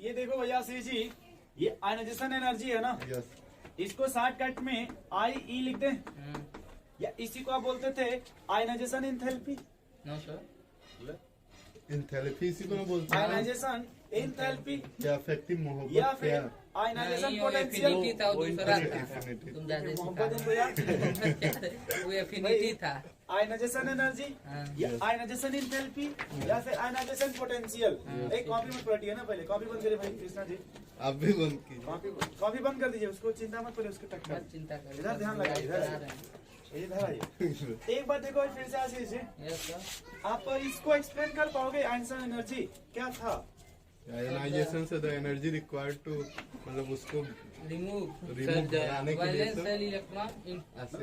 ये देखो भैया सी जी, ये आयनाइजेशन एनर्जी है ना, यस इसको शॉर्टकट में IE लिख दें, या इसी को आप बोलते थे ionization enthalpy. No sir, enthalpy इसी को ना बोलते हैं। आयनाइजेशन एंथैल्पी क्या इफेक्टिव मोहब्बत या क्या फिर आयनाइजेशन नहीं, वो पोटेंशियल। एफिनिटी था, वो दूसरा था। Infinity। तुम ज्यादा मोहब्बत सिखा इनको याद वो एफिनिटी था। आयनाइजेशन एनर्जी हाँ। या आयनाइजेशन एंथैल्पी या फिर आयनाइजेशन पोटेंशियल। एक कॉपी मत पलटिए ना, पहले कॉपी बंद करिए भाई कृष्णा जी, आप भी बंद कीजिए। कॉपी बंद कर दीजिए, उसको चिंता मत करिए, उसके टक मत चिंता करो, इधर ध्यान लगाइए, इधर आइए। एक बार देखो फिर से आशीष जी, यस सर, आप इसको एक्सप्लेन कर पाओगे आयनाइजेशन एनर्जी क्या था? आयनाइजेशन से द एनर्जी रिक्वायर्ड टू, मतलब उसको रिमूव रिमूव कराने के लिए वैलेंस सर, सेल इलेक्ट्रॉन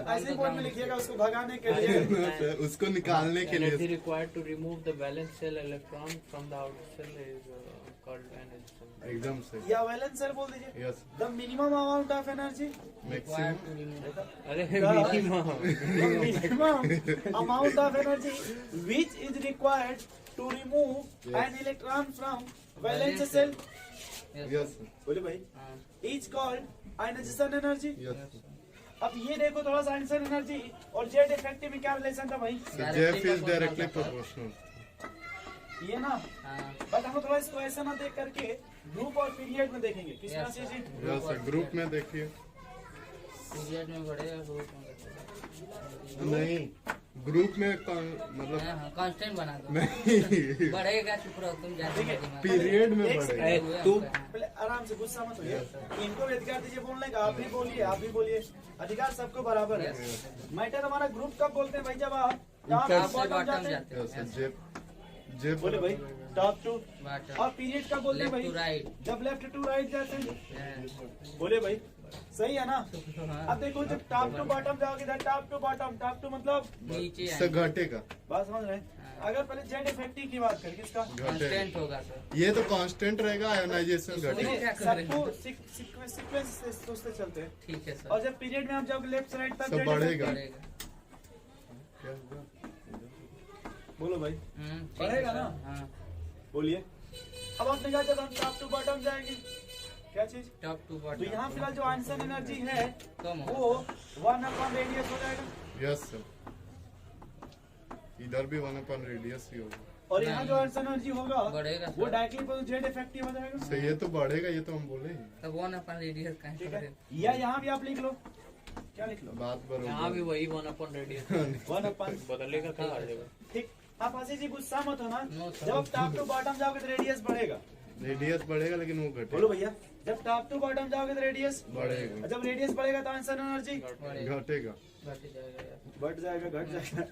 ऐसे बोर्ड में लिखिएगा, उसको भगाने के लिए। उसको निकालने के Energy लिए। required to remove the valence shell electron from the outer shell is called aneurysm. एकदम से या वैलेंस सेल बोल दीजिए। Yes the minimum amount of energy, maximum अरे minimum amount of energy which is required to remove an electron from valence shell, yes बोले भाई, is called ionization energy। Yes अब ये देखो थोड़ा सा आयनाइजेशन एनर्जी और जेड इफेक्टिव में क्या रिलेशन था भाई? Jeff is directly proportional. ये ना, बट हम थोड़ा इसको ऐसा ना देख करके ग्रुप और पीरियड में देखेंगे। किस तरह से जी? यस ग्रुप में देखिए, पीरियड में बढ़ेगा, ग्रुप में घटेगा। नहीं ग्रुप में मतलब हाँ, कांस्टेंट बना दो, नहीं बढ़ेगा, चुप रहो तुम, ज्यादा ठीक है, दिमाग- पीरियड में एक बढ़ेगा। सेकंड, तू पहले आराम से गुस्सा मत होइए, इनको भी अधिकार दीजिए बोलने का। आप भी बोलिए, आप भी बोलिए, अधिकार सबको बराबर है। मैटर हमारा ग्रुप कब बोलते हैं भाई? जब आप टॉप टॉप टू से बॉटम बॉटम जाते हैं। जाते हैं, यस जेफ जेफ बोले भाई टॉप टू। बॉटम, और पीरियड कब बोलते हैं लेफ्ट टू भाई? राइट। जब लेफ्ट टू राइट जाते हैं। बोले भाई सही है ना? अब देखो जब टॉप टू बॉटम जाओगे, इधर top to bottom, top to मतलब नीचे से घटेगा, बात समझ रहे हैं? अगर पहले जेड इफेक्टिव की बात करें, किसका? कांस्टेंट घटेगा। होगा सर। ये तो कांस्टेंट रहेगा, आयनाइजेशन घटेगा। देखिए क्या कर रहे हैं? सबको सीक्वेंस से सोचते चलते हैं। ठीक है सर, और जब पीरियड में आप जाओगे लेफ्ट से राइट तक सब जेड बढ़ेगा। इफेक्टिव। बढ़ेगा। क्या हुआ? बोलो भाई ठीक है बढ़ेगा सर, ना? हाँ, बोलिए। अब आपने कहा जब हम टॉप टू बॉटम जाएंगे, क्या चीज? टॉप टू तो बॉटम। यहाँ फिलहाल जो आंसर एनर्जी है कम हो, वो 1/, रेडियस हो जाएगा। यस सर, इधर भी 1 रेडियस ही होगा। और यहाँ जो आंसर एनर्जी होगा बढ़ेगा वो सर। डायरेक्टली पर जेड इफेक्टिव हो जाएगा। सही, ये तो बढ़ेगा, ये तो हम बोले ही। तब 1 रेडियस का ठीक है, या यहाँ भी आप लिख लो, क्या लिख लो? बात यहाँ भी बरोबर। वही 1 रेडियस 1/। बदलेगा कहाँ आ जाएगा? ठीक, आप आशीष जी गुस्सा मत होना। No sir. जब आप टॉप टू बॉटम जाओगे तो रेडियस बढ़ेगा। रेडियस बढ़ेगा लेकिन वो बोलो घटेगा। भैया, जब टॉप टू बॉटम जाओगे तो रेडियस, बढ़ेगा, जब रेडियस बढ़ेगा तो आंसर एनर्जी बढ़ेगा, घटेगा, घट जाएगा यार। बढ़ जाएगा, घट जाएगा।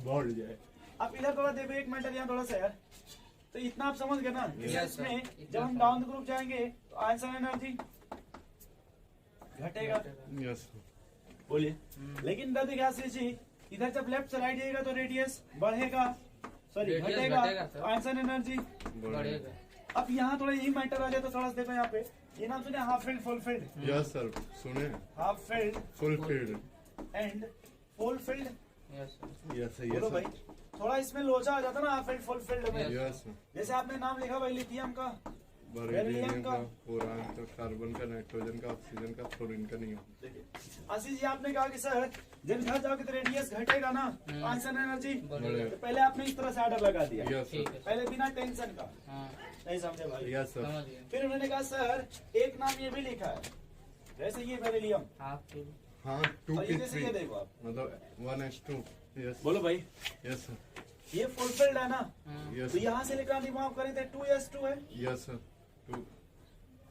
बढ़ जाए। आप इधर थोड़ा देखो, एक मिनट यहाँ थोड़ा सा यार। तो इतना आप समझ गए ना? Yes, इसमें sir. जब हम डाउन ग्रुप जाएंगे तो आंसर एनर्जी घटेगा। यस बोलिए। लेकिन इधर देखिए आशीष जी, इधर जब लेफ्ट से राइट जाएगा तो रेडियस बढ़ेगा, सॉरी Radius घटेगा, घटेगा, sir. Answer energy. बढ़ेगा। अब यहाँ थोड़ा यही मैटर आ जाए तो थोड़ा सा देखो यहाँ पे, ये नाम सुने half field, full field, yes sir, सुने half field full field. And full field. Yes sir, yes बोलो भाई, थोड़ा इसमें लोचा आ जाता ना हाफ फील्ड फुल फील्ड में। यस जैसे आपने नाम लिखा भाई लिथियम का, बेरिलियम का, बोरान का, कार्बन का, नाइट्रोजन का, ऑक्सीजन का, फ्लोरीन का नहीं होगा। देखिए आशीष जी आपने कहा कि सर जब घर जाओगे तो रेडियस घटेगा ना, आंसर एनर्जी बढ़ेगा। तो पहले आपने इस तरह से आर्डर लगा दिया, यस ठीक सर, है, पहले बिना टेंशन का। हाँ, नहीं समझे भाई? यस सर, समझ गए। फिर उन्होंने कहा सर एक नाम ये भी लिखा है, जैसे ये बेरिलियम, हाफ टू, हाँ 2 और ये p जैसे ये 3 देखो आप। मतलब 1s2। यस बोलो भाई, यस सर, ये फुलफिल्ड है ना, हाँ, यस तो यहाँ से लेकर रिमूव करें तो 2s2 है, यस सर, 2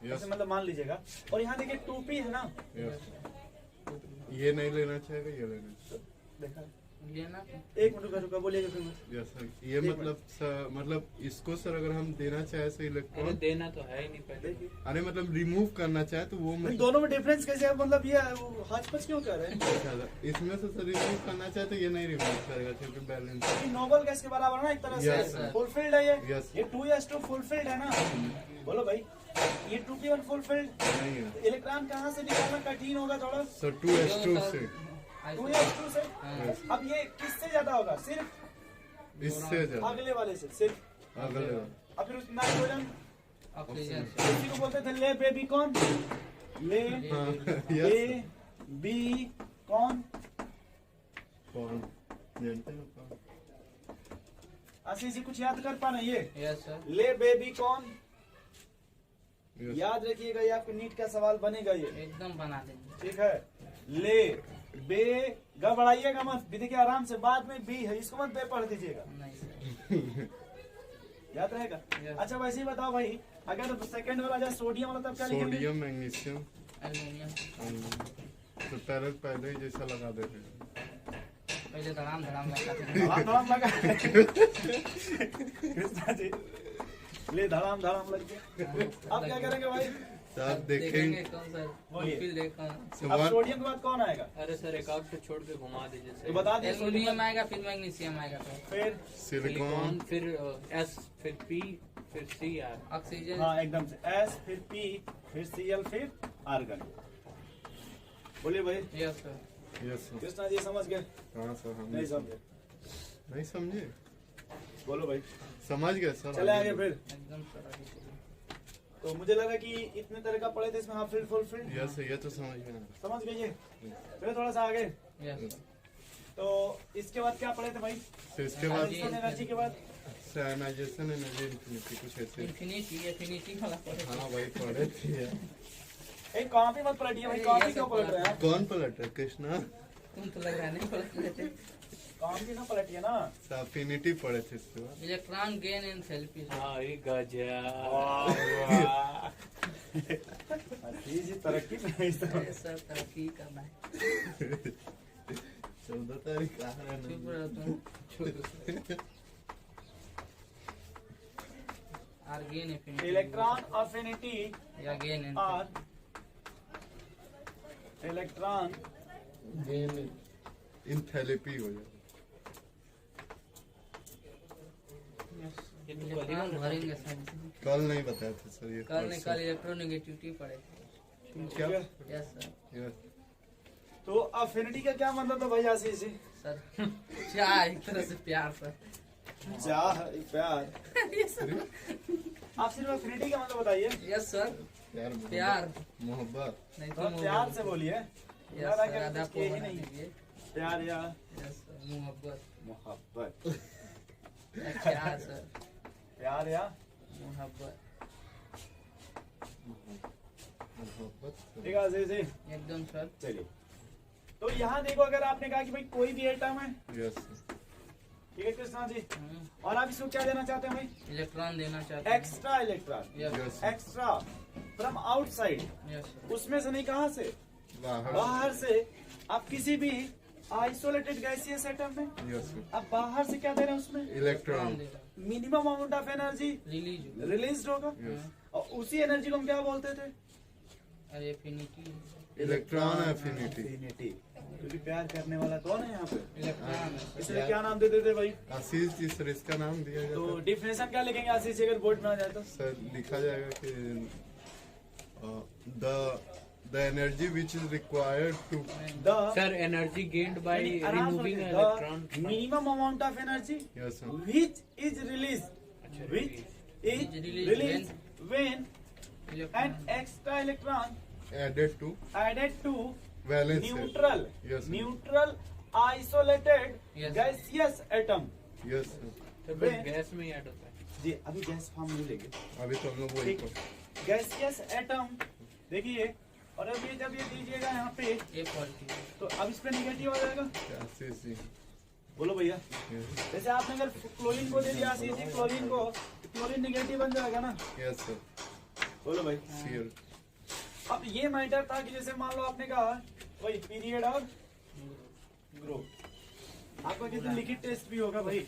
यस ऐसे मतलब मान लीजिएगा। और यहाँ देखिए 2p है ना, यस, ये नहीं लेना चाहिए, ये लेना चाहिए। देखा? लेना एक मिनट रुका, बोलिएगा फिर मत। यस सर, ये मतलब इसको सर अगर हम देना चाहे तो अरे इलेक्ट्रॉन, देना तो है ही नहीं पहले। देखिए अरे मतलब रिमूव करना चाहे तो वो इन मतलब दोनों में डिफरेंस कैसे है? मतलब ये हचपच क्यों कर रहे हैं? ज्यादा। इसमें से सर रिमूव करना चाहे तो ये नहीं रिमूव करेगा क्योंकि बैलेंस। ये नोबल गैस के बराबर है ना एक तरह Yes, से, sir. फुलफिल्ड है ये। Yes. ये 2s2 फुलफिल्ड है ना। बोलो भाई, ये 2p1 फुलफिल्ड, नहीं है इलेक्ट्रॉन कहाँ से निकालना कठिन होगा थोड़ा, सर, 2s2 से। 2s2 से। हाँ, अब ये किससे ज्यादा होगा? सिर्फ इससे ज्यादा अगले वाले से, सिर्फ। अगले अब फिर उस नाइट्रोजन ऑक्सीजन इसी को बोलते थे ले बेबी कौन, ले हाँ, बे बी कौन। कौन जानते हो कौन? आशीष जी कुछ याद कर पा रहे हैं ये? यस सर ले बेबी कौन, Yes. याद रखिएगा, ये आपके नीट का सवाल बनेगा ये, एकदम बना देंगे। ठीक है। ले बे ग बढ़ाइएगा मत, भी देखिए आराम से, बाद में बी है, इसको मत बे पढ़ दीजिएगा, नहीं सर याद रहेगा। Yes. अच्छा वैसे ही बताओ भाई, अगर सेकंड वाला जाए सोडियम वाला तब क्या लिखेंगे? सोडियम मैग्नीशियम एल्यूमिनियम तो पहले ही जैसा लगा देते हैं। पहले धड़ाम धड़ाम लगाते हैं। धड़ाम धड़ाम लगा कृष्णा जी, ले धड़ाम धड़ाम लग गया। अब क्या करेंगे भाई? तो आप देखेंगे कौन सर बोलिए। फिर देखो अब सोडियम के बाद कौन आएगा? अरे सर एक आग से छोड़ के घुमा दीजिए तो सर। बता दिए। एल्यूमिनियम आएगा फिर मैग्नीशियम आएगा तो फिर सिलिकॉन, फिर एस, फिर पी, फिर सी यार। ऑक्सीजन हाँ एकदम से, एस फिर पी फिर सीएल फिर आर्गन। बोलिए भाई। Yes sir yes sir. Krishna ji समझ गए? हाँ सर, हम नहीं समझे? नहीं समझे, बोलो भाई। समझ गए सर। चले आगे फिर। एकदम सर आगे चलिए। तो मुझे लगा कि इतने तरह का पढ़े थे इसमें, half field full field yes ये तो समझ गए। समझ गए ये। फिर थोड़ा सा आगे, यस तो इसके बाद क्या पढ़े थे भाई? तो इसके बाद एनर्जी के बाद साइनाइजेशन एनर्जी इन्फिनिटी कुछ ऐसे। इन्फिनिटी वाला पढ़े थे। हाँ भाई पढ़े थे। एक कॉपी मत पलटिए भाई, कॉपी क्यों पलट रहे हैं? कौन पलट है? कृष्णा। तुम तो लग रहा है नहीं पढ़ लेते। कॉपी ना पलटिए ना। अफिनिटी पढ़े थे इसके बाद। इलेक्ट्रॉन गेन एंड सेल्फी हाँ ये गजा। जी तरक्की में इस तरह। सर तरक्की करना है। 14 तारीख आ रहा है चुप ना। रहो तुम। Or gain affinity electron affinity या गेन एंड और इलेक्ट्रॉन इंथैलेपी हो जाए। इलेक्ट्रॉन भरेंगे सर। कल नहीं बताया था सर ये। कल नहीं, कल इलेक्ट्रोनेगेटिविटी पढ़े थे। क्या? Yes sir. यस। तो अफिनिटी का क्या मतलब है भाई आशीष जी? सर क्या एक तरह से प्यार सर। चाह प्यार। Yes sir. आप सिर्फ अफिनिटी का मतलब बताइए। यस सर प्यार प्यार मोहब्बत। नहीं थोड़ा तो प्यार से बोलिए। यस लगा सर कि आधा कुछ के पो ही बना नहीं। दीजिए। प्यार या यस सर मोहब्बत मोहब्बत। प्यार सर प्यार या मोहब्बत मोहब्बत। ठीक है आशीष जी, एकदम सर। चलिए। तो यहाँ देखो, अगर आपने कहा कि भाई कोई भी एटम है, यस। ठीक है कृष्णा जी, और आप इसको क्या देना चाहते हैं भाई? इलेक्ट्रॉन देना चाहते हैं। Extra electron, yes. Extra from outside. Yes sir. उसमें से नहीं, कहाँ से? बाहर। बाहर से। आप किसी भी आइसोलेटेड गैसियस एटम में यस। आप बाहर से क्या दे रहे हैं उसमें? Electron electron. दे रहा minimum amount of energy release release होगा, यस। और उसी एनर्जी को हम क्या बोलते थे? अरे एफिनिटी इलेक्ट्रॉन एफिनिटी। एफिनिटी। क्योंकि प्यार करने वाला कौन है यहाँ पे? इलेक्ट्रॉन इसलिए क्या नाम देते थे भाई? आशीष जी सर इसका नाम दिया तो जाता है। डिफिनेशन क्या लिखेंगे आशीष जी, अगर बोर्ड में आ जाए तो? सर लिखा जाएगा कि the energy which is required to. The sir energy gained by removing electron. Minimum amount of energy yes sir. which is released, which is released when an extra electron added to added to valence neutral Yes, sir. neutral isolated Yes, sir. gaseous atom। Yes sir. तो बस gas में ही add होता है। जी अभी gas form नहीं लेंगे, अभी तो हम लोग वही ठीक। गैसियस एटम देखिए, और अब ये जब ये दीजिएगा यहाँ पे, ए पॉजिटिव तो अब इस पे निगेटिव हो जाएगा। आशीष जी। बोलो भैया। यस। जैसे आपने अगर क्लोरीन को दे दिया आशीष जी, क्लोरीन को, तो क्लोरीन निगेटिव बन जाएगा ना। Yes sir. बोलो भाई। सीएल। अब ये मैटर था कि जैसे मान लो आपने कहा वही पीरियड और ग्रुप, आपका कितने लिखित टेस्ट भी होगा भाई,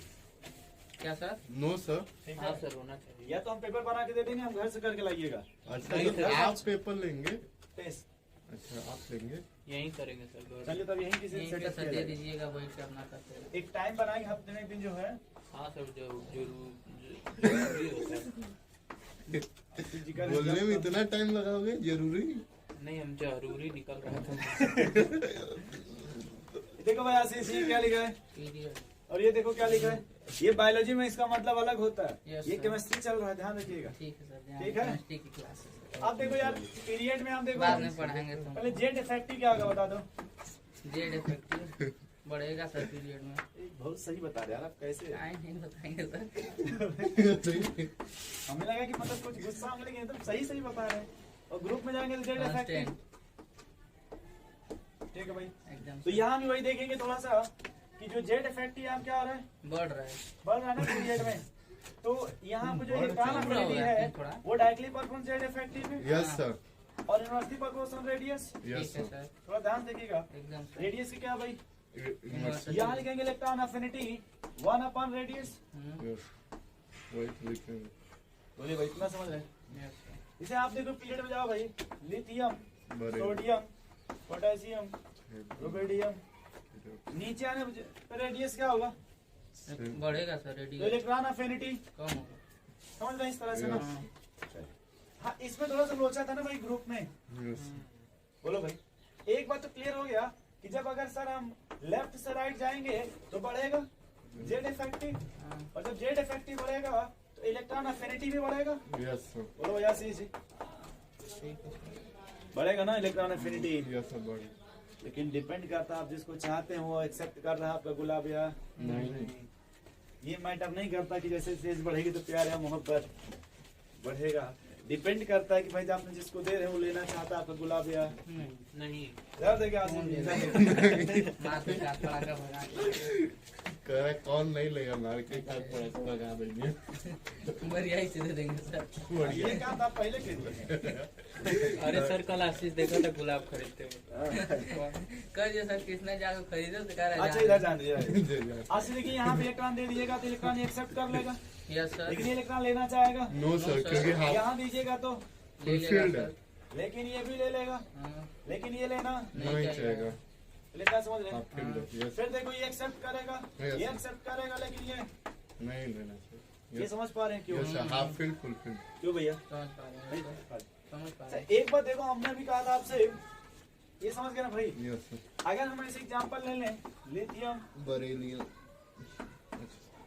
क्या सर? No sir. ठीक हाँ है? सर होना चाहिए। या तो हम पेपर बना के दे देंगे, हम घर से करके लाइएगा अच्छा नहीं, तो सर। आप पेपर लेंगे? टेस्ट। अच्छा आप लेंगे? यही करेंगे सर। चलिए तब यहीं किसी यहीं पे सेटअप सर किया दे जाएगा। दीजिएगा वही करना करते हैं। एक टाइम बनाएंगे हफ्ते में एक दिन जो है। हाँ सर जो जरूरी होता है। आशीष जी का बोलने में result इतना टाइम लगाओगे? जरूरी? नहीं हम जरूरी निकल रहा था। तो- देखो भाई आशीष जी क्या लिखा है, पीरियड और ये देखो क्या लिखा है, ये बायोलॉजी में इसका मतलब अलग होता है, Yes, ये sir. केमिस्ट्री चल रहा है, ध्यान रखिएगा। ठीक है सर, ध्यान ठीक है। केमिस्ट्री की क्लास है। आप देखो यार पीरियड में, हम देखो बाद में पढ़ाएंगे तुम। पहले जेड इफेक्टिव क्या होगा बता दो। जेड इफेक्टिव बढ़ेगा सर पीरियड में। बहुत सही बता रहे यार आप, कैसे आई नहीं बताएंगे सर। हमें लगा कि मतलब कुछ गुस्सा हम लेकिन एकदम सही सही बता रहे हैं। और ग्रुप में जाएंगे तो जेड इफेक्टिव, ठीक है भाई। एकदम तो यहाँ भी वही देखेंगे थोड़ा सा कि जो जेड इफेक्टिव यहाँ क्या हो रहा है, बढ़ रहा है। बढ़ रहा है ना पीरियड में। तो यहाँ पे जो बढ़ इलेक्ट्रॉन थोड़ा अफिनिटी होगा, है थोड़ा। वो डायरेक्टली परपेंडिकुलर जेड इफेक्टिव है यस सर, और इनवर्सली परपेंडिकुलर रेडियस। यस ठीक है सर, सर, थोड़ा ध्यान देखिएगा, एकदम सर। रेडियस की क्या भाई, Inverse- यहाँ लिखेंगे इलेक्ट्रॉन अफिनिटी 1/रेडियस। यस वही तो लिखेंगे। बोलिए भाई इतना समझ रहे हैं। Yes, sir. इसे आप देखो पीरियड में जाओ भाई, लिथियम, बड़े सोडियम, पोटेशियम, रुबिडियम, नीचे आने पे रेडियस क्या होगा, बढ़ेगा सर तो रेडियस, इलेक्ट्रॉन अफिनिटी कम होगा। समझ रहे हैं इस तरह से ना। हाँ, हाँ इसमें थोड़ा सा लोचा था ना भाई ग्रुप में। यस बोलो भाई, एक बात तो क्लियर हो गया कि जब अगर सर हम लेफ्ट से राइट जाएंगे तो बढ़ेगा जेड इफेक्टिव, हाँ, और जब जेड इफेक्टिव बढ़ेगा तो इलेक्ट्रॉन अफिनिटी भी बढ़ेगा। यस सर, बोलो भैया सी सी ठीक है सर। बढ़ेगा ना इलेक्ट्रॉन अफिनिटी। यस सर बड़े। लेकिन डिपेंड करता है आप जिसको चाहते हैं वो एक्सेप्ट कर रहा है आपका गुलाब या नहीं ये मैटर नहीं करता कि जैसे तेज बढ़ेगी तो प्यार या मोहब्बत बढ़ेगा। डिपेंड करता है कि भाई आपने जिसको दे रहे हैं वो लेना चाहता है आपका गुलाब या नहीं यार देखिए आसिफ कौन जी, लेगा? इधर मार के साथ पड़ा का भगा के। कह रहा है, कौन नहीं लेगा, मार के साथ पड़ा तो लगा देंगे। बढ़िया ही सीधे देंगे सर। देखिए। ये काम था पहले के अरे सर कल आशीष देखा था गुलाब खरीदते हुए। कल जो सर किसने जाकर खरीदे तो कह रहा अच्छा इधर जान दीजिए दे जा। आसिफ देखिए यहाँ पे इलेक्ट्रॉन दे दीजिएगा तो इलेक्ट्रॉन एक्सेप्ट कर लेगा, यस सर, लेकिन ये इलेक्ट्रॉन लेना चाहेगा। नो सर, क्योंकि हाफ यहाँ दीजिएगा तो, ले लेगा फुलफिल्ड है, सर। लेकिन ये भी ले लेगा, हाँ, लेकिन ये लेना नहीं चाहेगा, लेना समझ रहे हैं? हाफ फील्ड है। यस फिर देखो ये एक्सेप्ट करेगा, Yes. ये एक्सेप्ट करेगा, लेकिन ये नहीं लेना चाहिए। ये समझ पा रहे हैं क्यों? Yes sir, half field full field. क्यों भैया? समझ पा रहे नहीं हैं सर, समझ पा अच्छा, रहे हैं। एक बात देखो हमने भी कहा था आपसे, ये समझ गए ना भाई? यस सर, अगर हम ऐसे एग्जांपल ले लें, lithium, beryllium,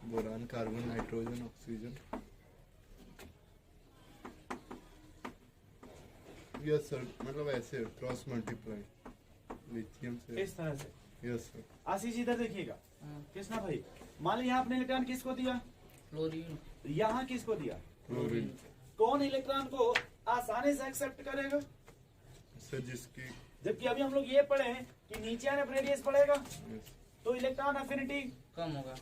boron, carbon, nitrogen, oxygen. Yes sir, मतलब ऐसे क्रॉस मल्टीप्लाई लिथियम से। इस तरह से। यस सर, आशीष जी इधर देखिएगा, हाँ, कृष्णा भाई मान लीजिए आपने इलेक्ट्रॉन किसको दिया, फ्लोरीन, यहाँ किसको दिया, क्लोरीन कौन इलेक्ट्रॉन को आसानी से एक्सेप्ट करेगा? से जिसकी। जबकि अभी हम लोग ये पढ़े हैं कि नीचे आने पर रेडियस पड़ेगा यस तो इलेक्ट्रॉन अफिनिटी कम होगा।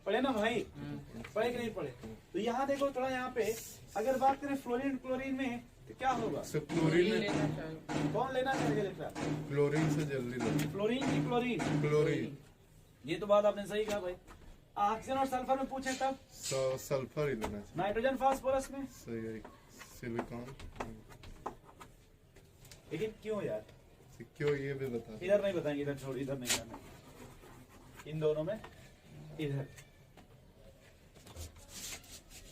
पढ़े ना भाई, हाँ, पढ़े कि नहीं पढ़े? तो यहाँ देखो थोड़ा, यहाँ पे अगर बात करें फ्लोरीन क्लोरीन में तो क्या होगा, सर, फ्लोरीन क्लोरीन लेना चाहिए। कौन लेना चाहिए इलेक्ट्रॉन, क्लोरीन से जल्दी लो। फ्लोरीन की क्लोरीन? क्लोरीन ये तो बात आपने सही कहा भाई। ऑक्सीजन और सल्फर में पूछे तब, सल्फर ही लेना चाहिए। नाइट्रोजन फास्फोरस में, सही है, सिलिकॉन। लेकिन क्यों यार? क्यों ये भी बता दो। इधर नहीं बताएंगे, इधर छोड़, इधर नहीं करना, इन दोनों में इधर।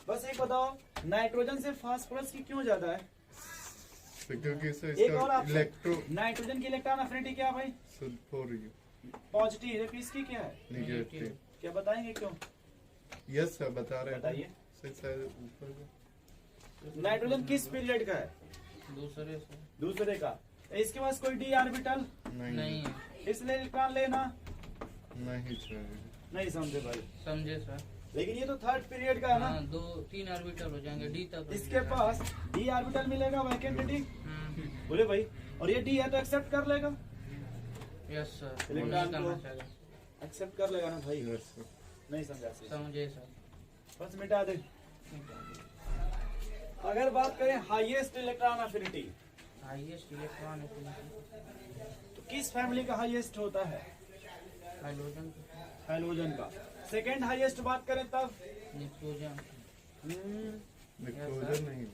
बस एक बताओ, नाइट्रोजन से फास्फोरस की क्यों ज्यादा है? क्योंकि इससे एक और इसका आप, इलेक्ट्रो नाइट्रोजन की इलेक्ट्रॉन अफिनिटी क्या भाई, सल्फोरिक पॉजिटिव, जबकि इसकी क्या है, नेगेटिव। क्या बताएंगे क्यों? यस सर, बता रहे हैं। बताइए। सही शायद ऊपर का। नाइट्रोजन किस पीरियड का है? दूसरे से दूसरे का। इसके पास कोई डी ऑर्बिटल नहीं है, इसलिए इलेक्ट्रॉन लेना नहीं चाहिए। नहीं, समझे भाई? समझे सर। लेकिन ये तो थर्ड पीरियड का है ना, हाँ, 2-3 ऑर्बिटल हो जाएंगे, डी तक। इसके पास डी ऑर्बिटल मिलेगा, वैकेंट डी। हम्म, बोले भाई, और ये डी है तो एक्सेप्ट कर लेगा, यस सर, इलेक्ट्रॉन नहीं करना को- चाहिए। एक्सेप्ट कर लेगा ना भाई? यस सर, नहीं समझा सर, समझे सर। बस मिटा दे। अगर बात करें highest electron affinity, highest electron तो किस फैमिली का हाईएस्ट होता है? हाइड्रोजन, हाइड्रोजन का। सेकेंड हाईएस्ट बात करें तब नाइट्रोजन, नाइट्रोजन नहीं,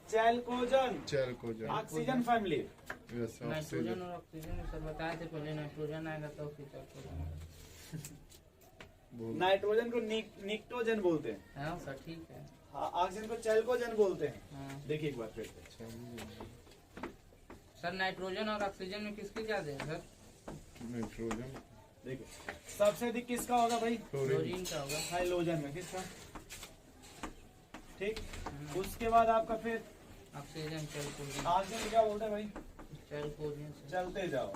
chalcogen, chalcogen. Oxygen family. Yes sir, nitrogen oxygen. और ऑक्सीजन सर बताए थे, पहले नाइट्रोजन आएगा तो फिर ऑक्सीजन आएगा। बोल। नाइट्रोजन को निक्टोजन बोलते हैं, हाँ सर, ठीक है। हाँ, ऑक्सीजन को चैल्कोजन बोलते हैं। हाँ देखिए एक बार फिर से, सर, नाइट्रोजन और ऑक्सीजन में किसकी ज्यादा है सर? नाइट्रोजन। देखिए सबसे अधिक किसका होगा भाई? क्लोरीन का होगा। हाइड्रोजन में किसका? ठीक। उसके बाद आपका फिर ऑक्सीजन चलकोजेन। ऑक्सीजन क्या बोलते हैं भाई? चलकोजेन से। चलते जाओ।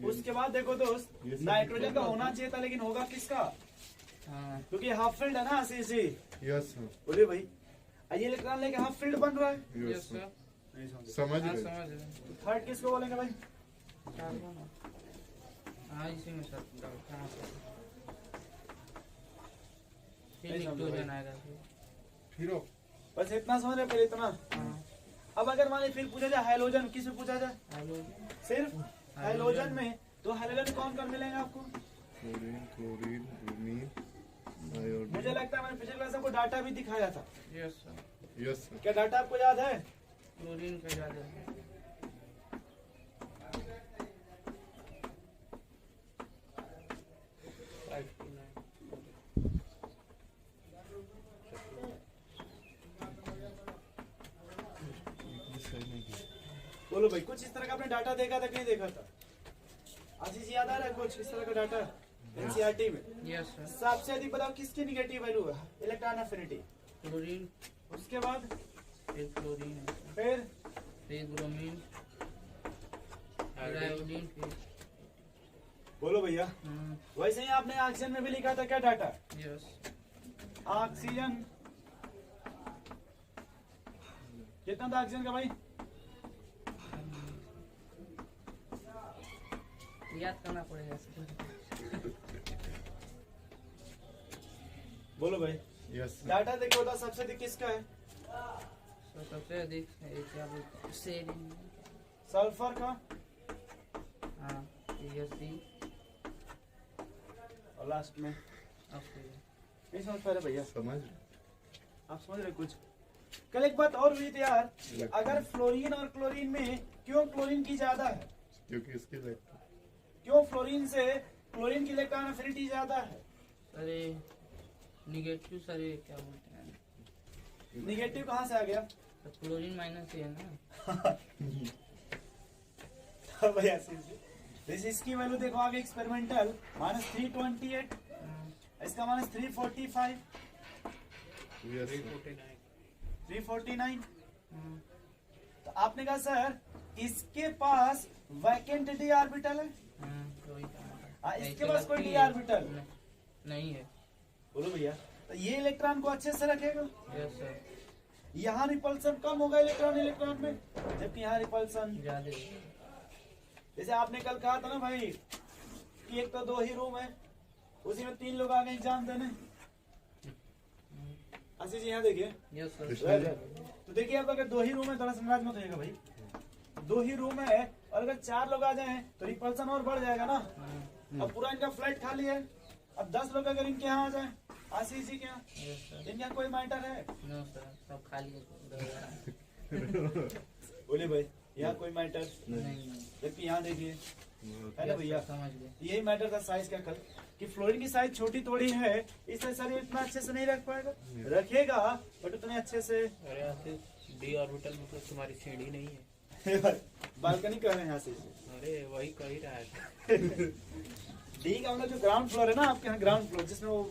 उसके बाद देखो दोस्त, नाइट्रोजन का होना चाहिए था लेकिन होगा किसका? हाँ क्योंकि हाफ फील्ड है ना सी। यस सर, बोले भाई ये इलेक्ट्रॉन लेके हाफ फील्ड बन रहा है। Yes yes sir, sir. नहीं समझे? समझ हाँ गए। समझ गए। थर्ड किसको बोलेंगे भाई? कार्बन। हाँ इसी में सर डाउट। हाँ सर। फिर नहीं समझा निक्लोजन भाई। आएगा फिर। फिर बस इतना समझ रहे पहले इतना। हाँ अब अगर मान लीजिए फिर पूछा जाए हाइड्रोजन, किस में पूछा जाए? हाइड्रोजन। सिर्फ हाइड्रोजन में, तो हाइड्रोजन कौन कौन मिलेंगे आपको? क्लोरीन, क्लोरीन, ब्रोमीन, मुझे आयोडीन। लगता है मैंने पिछले क्लास में आपको डाटा भी दिखाया था। Yes sir. यस सर, क्या डाटा आपको याद है? क्लोरीन का ज्यादा है। बोलो भाई, कुछ इस तरह का आपने डाटा देखा था कि नहीं देखा था? आशीष याद आ रहा है कुछ इस तरह का डाटा एनसीईआरटी में? Yes sir. सबसे अधिक बताओ किसकी निगेटिव वैल्यू है? Electron affinity. क्लोरीन। उसके बाद फिर क्लोरीन है सर। फिर ब्रोमीन। फिर आयोडीन। फिर बोलो भैया, वैसे ही आपने ऑक्सीजन में भी लिखा था क्या डाटा? यस। ऑक्सीजन कितना था ऑक्सीजन का भाई? याद करना पड़ेगा सर। बोलो भाई, यस सर, डाटा देखिए होता सबसे अधिक किसका है? तो सबसे अधिक है क्या बोलते हैं? सेरिन। सल्फर का। हाँ CSC। और लास्ट में ऑक्सीजन। नहीं समझ पा रहे भैया? समझ। आप समझ रहे कुछ? कल एक बात और हुई थी यार, अगर फ्लोरीन और क्लोरीन में क्यों क्लोरीन की ज्यादा है? क्योंकि इसके इलेक्ट्रॉन क्यों फ्लोरीन से क्लोरीन की इलेक्ट्रॉन एफिनिटी ज्यादा है? सर ये निगेटिव सर, ये क्या बोलते हैं? निगेटिव कहाँ से आ गया? तो क्लोरीन माइनस ही है ना। भैया जैसे इसकी वैल्यू देखो आगे एक्सपेरिमेंटल -328, इसका -345, यस सर, 349। तो आपने कहा सर इसके पास वैकेंट डी ऑर्बिटल है? वही काम हाँ, है। इसके पास कोई डी ऑर्बिटल नहीं है। बोलो भैया, तो ये इलेक्ट्रॉन को अच्छे से रखेगा। Yes sir. यहाँ रिपल्सन कम होगा इलेक्ट्रॉन इलेक्ट्रॉन में, जबकि यहाँ रिपल्सन ज्यादा। जैसे आपने कल कहा था ना भाई कि एक तो 2 ही रूम है, उसी में 3 लोग आ गए एग्जाम देने। आशीष जी यहाँ देखिए, यस सर। तो देखिए अब अगर 2 ही रूम है, थोड़ा नाराज मत होइएगा भाई, 2 ही रूम है और अगर 4 लोग आ जाए तो रिपल्सन और बढ़ जाएगा ना। अब पूरा इनका फ्लैट खाली है, अब 10 लोग अगर इनके यहाँ आ जाए, आशीष जी के यहाँ, यस सर। इनके यहाँ कोई मैटर है? नो सर, सब खाली है। बोले भाई यहाँ कोई मैटर नहीं। जबकि यहाँ देखिए है ना भैया, समझ गए। यही मैटर था साइज का कल, कि फ्लोरीन की साइज छोटी थोड़ी है इसलिए शरीर इतना अच्छे से नहीं रख पाएगा, रखेगा बट उतने अच्छे से। अरे आशीष, डी ऑर्बिटल मतलब तुम्हारी सीढ़ी नहीं है। बालकनी कह रहे हैं यहाँ से। अरे वही कह ही रहा है। डी का मतलब जो ग्राउंड फ्लोर है ना आपके यहाँ, ग्राउंड फ्लोर जिसमें वो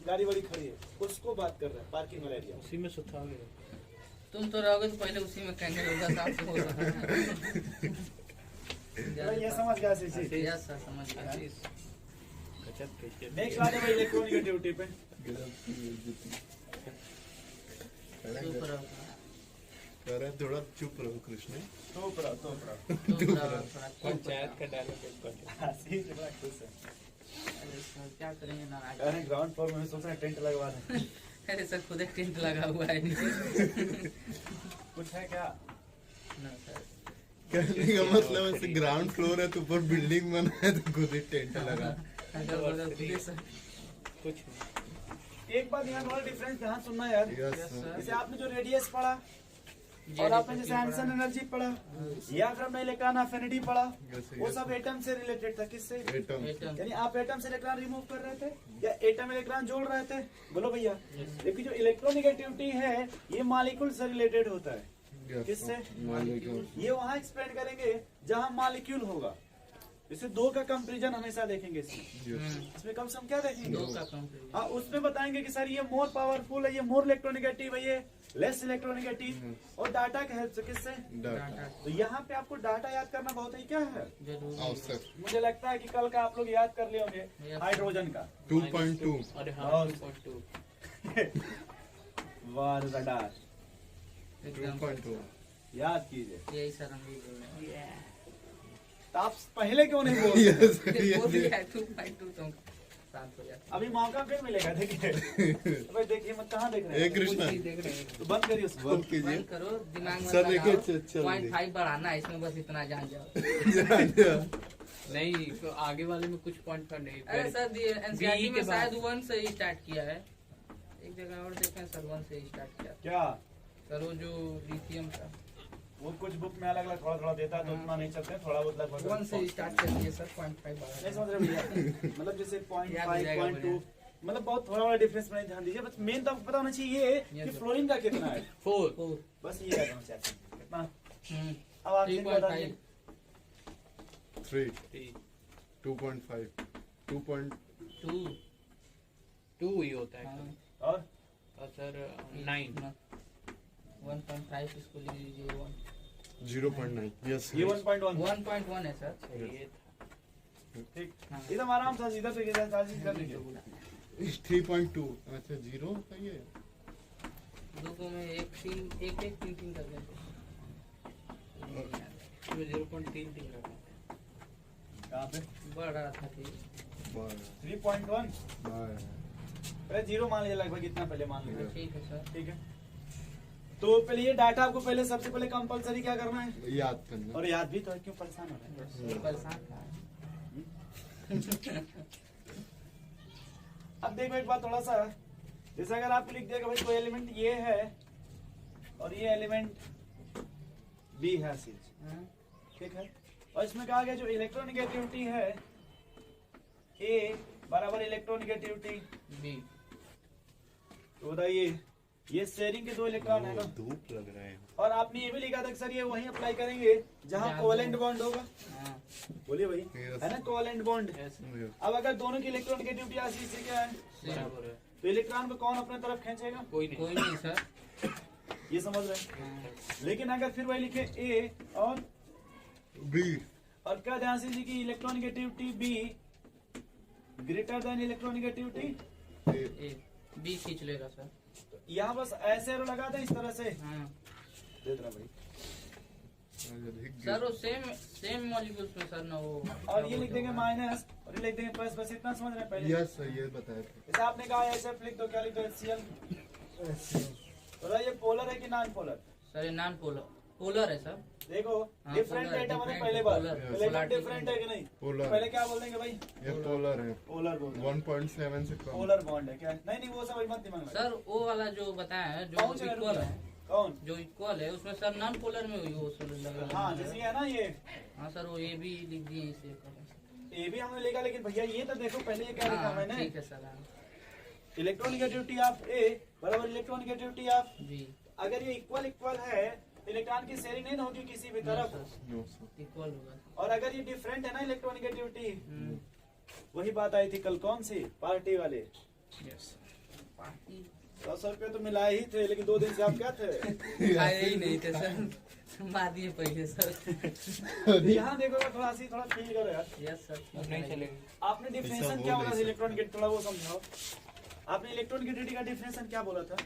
गाड़ी वाड़ी खड़ी है, उसको बात कर रहे हैं, पार्किंग वाला एरिया। उसी में सुथा गया। तुम तो रहोगे तो पहले उसी में कहेंगे होगा, साफ से हो रहा ये समझ गया आशीष जी। यस सर, समझ गया। आशीष, गजब कैसे नेक्स्ट बात है भाई इलेक्ट्रॉनिक ड्यूटी पे। चुप रहो। कह रहे थोड़ा चुप रहो कृष्ण। तो पड़ा चुप रहो थोड़ा। पंचायत का डायलॉग एक कर। आशीष बड़ा खुश है। अरे सर क्या करेंगे नाराज। कह रहे हैं ग्राउंड फ्लोर में सोच रहे हैं टेंट लगवा दें। अरे सर खुद एक टेंट लगा हुआ है। कुछ है क्या? ना सर। कहने का मतलब ऐसे ग्राउंड फ्लोर है तो ऊपर बिल्डिंग बना है तो खुद ही टेंट लगा। अगर बोला खुद ही सर। कुछ नहीं। एक बात यहाँ थोड़ा डिफरेंस ध्यान सुनना यार। Yes yes sir, sir. जैसे आपने जो रेडियस पढ़ा और आपने जैसे एंसन एनर्जी पढ़ा या फिर हमने इलेक्ट्रॉन एफिनिटी पढ़ा, वो सब एटम से रिलेटेड था। किससे? एटम। एटम। यानी आप एटम से इलेक्ट्रॉन रिमूव कर रहे थे या एटम इलेक्ट्रॉन जोड़ रहे थे? बोलो भैया। लेकिन जो इलेक्ट्रोनिगेटिविटी है ये मॉलिक्यूल से रिलेटेड होता है। किससे? मॉलिक्यूल। ये वहाँ एक्सप्लेन करेंगे जहाँ मॉलिक्यूल होगा। इसे दो का कंपेरिजन हमेशा देखेंगे इसमें। Yes. इसमें कम से कम क्या देखेंगे? दो का कंपेरिजन। हाँ, उसमें बताएंगे कि सर ये मोर पावरफुल है, ये मोर इलेक्ट्रोनेगेटिव है, ये लेस इलेक्ट्रोनेगेटिव, और डाटा के हेल्प से किससे? Data. तो यहाँ पे आपको डाटा याद करना बहुत ही क्या है, जरूरी। आवश्यक। मुझे लगता है कि कल का आप लोग याद कर लिए होंगे Yes. हाइड्रोजन का। 2.2. अरे हाँ और- 2.2 वार रडार एकदम 2.2. याद कीजिए। यही सर हम भी बोल रहे हैं। तो आप पहले क्यों नहीं बोलते? Yes. बोल Yes. दिया 2.2 तो शांत हो जाता। अभी मौका फिर मिलेगा, देखिए। भाई देखिए मत, कहाँ देख रहे ए हैं? कृष्णा, देख रहे हैं। तो बंद करिए उसको। बंद कीजिए। बंद करो, दिमाग में सर देखिए, लगाओ। चल- 0.5 बढ़ाना है इसमें, बस इतना जान जाओ। नहीं, तो आगे वाले में कुछ पॉइंट का नहीं। अरे सर एनसीईआरटी BE में के बाद। शायद 1 से ही स्टार्ट किया है। एक जगह और देखें सर 1 से ही स्टार्ट किया। क्या सर वो जो लिथियम का वो कुछ बुक में अलग अलग थोड़ा थोड़ा देता है, तो उतना नहीं चलते हैं, थोड़ा बहुत लगभग 1 से ही स्टार्ट कर दिए सर। 0.5 नहीं बढ़ा। समझ रहे भैया? मतलब जैसे याद हो 0.5, जाएगा 0.2, मतलब बहुत थोड़ा बड़ा डिफरेंस में ध्यान दीजिए। बस मेन तो आपको पता होना चाहिए ये कि sir. फ्लोरीन का कितना है, 4 4। बस ये रहना चाहिए। कितना? हम्म। अब आप ये बता दीजिए। 3. 3 2.5. 2. 2 ही होता है। हाँ। और सर 9 1.5 इसको ले लीजिए 1। 0.9. Yes. ये 1.1 1.1 है सर। ये था। ठीक, हाँ। एकदम आराम से सीधा से कर लीजिए। 3.2. अच्छा 0 का ये. दो में एक 3 कर देंगे। 0.33 रखा है। कहाँ पे? बढ़ रहा था कि 3.1 पहले 0 मान लीजिए, लगभग इतना पहले मान लीजिए। ठीक है सर। ठीक है, तो पहले ये डाटा आपको पहले सबसे पहले कंपलसरी क्या करना है, याद करना. और याद भी तो है, क्यों परेशान हो रहे हैं? ये परेशान था। अब देखो एक बात थोड़ा सा, जैसे अगर आपको लिख दिया कि भाई कोई एलिमेंट ये है और ये एलिमेंट बी है चीज, हाँ। ठीक है, और इसमें कहा गया जो इलेक्ट्रोनिगेटिविटी है ए बराबर इलेक्ट्रोनिगेटिविटी बी। तो बताइए ये शेयरिंग के 2 इलेक्ट्रॉन है ना, धूप लग रहा है. और आपने ये भी लिखा था कि सर ये वहीं अप्लाई करेंगे जहाँ जहाँ कोवेलेंट दो- बॉन्ड होगा, हाँ। बोलिए भाई, Yes. है ना कोवेलेंट बॉन्ड। Yes, अब अगर दोनों की इलेक्ट्रोनिगेटिविटी आशी से क्या है, बराबर है। तो इलेक्ट्रॉन को कौन अपने तरफ खींचेगा, कोई नहीं। कोई नहीं सर। ये समझ रहे हैं। हाँ। लेकिन अगर फिर वही लिखे ए और B. और क्या ध्यान से कि electronegativity B greater than electronegativity, A. A B खींच लेगा सर। यहाँ बस ऐसे एरो लगा दें इस तरह से, हाँ। दे देना भाई, सर वो सेम मॉलिक्यूल्स में सर ना वो। और ये लिख देंगे माइनस और ये लिख देंगे प्लस, बस इतना समझ रहे हैं पहले। यस ये बताया था. जैसे आपने कहा SF लिख दो, क्या लिख दो HCl, तो ये पोलर है कि नॉन पोलर? सर ये नॉन पोलर है सर। देखो हाँ, डिफरेंट polar, एटम है different पहले बार, polar, इलेक्ट्रॉन polar डिफरेंट है कि नहीं, पोलर. पहले क्या बोल देंगे भाई, ये पोलर है. पोलर बोल 1.7 से कम. पोलर बॉन्ड है क्या? नहीं नहीं वो सब अभी मत दिमाग में। सर वो वाला जो बताया है जो कौन सा इक्वल है, कौन? जो इक्वल है उसमें सर नॉन पोलर में हुई वो सर लग रहा हाँ है। जैसे है ना ये हाँ सर वो ये भी लिख दिए इसे। ये भी हमने लिखा, लेकिन भैया ये तो देखो पहले ये क्या लिखा हाँ मैंने, ठीक है सर। हाँ। इलेक्ट्रोनिगेटिविटी ऑफ ए बराबर इलेक्ट्रोनिगेटिविटी ऑफ, जी अगर ये इक्वल इक्वल है इलेक्ट्रॉन की शेयरिंग नहीं होगी किसी भी तरफ, नो सर. इक्वल होगा। और अगर ये डिफरेंट है ना इलेक्ट्रोनिगेटिविटी, हम्म। वही बात आई थी कल, कौन सी पार्टी वाले, यस। पार्टी 100 रुपये तो मिलाए ही थे, लेकिन 2 दिन से आप क्या थे? आए ही नहीं थे सर। मार दिए पहले सर। यहाँ देखो थोड़ा सी थोड़ा फील करो यार, यस सर। नहीं चलेगा। आपने डिफिनेशन ऐसा क्या बोल बोला था नहीं इलेक्ट्रॉनिक, थोड़ा वो समझाओ, आपने इलेक्ट्रोनिगेटिविटी का डिफिनेशन क्या बोला था?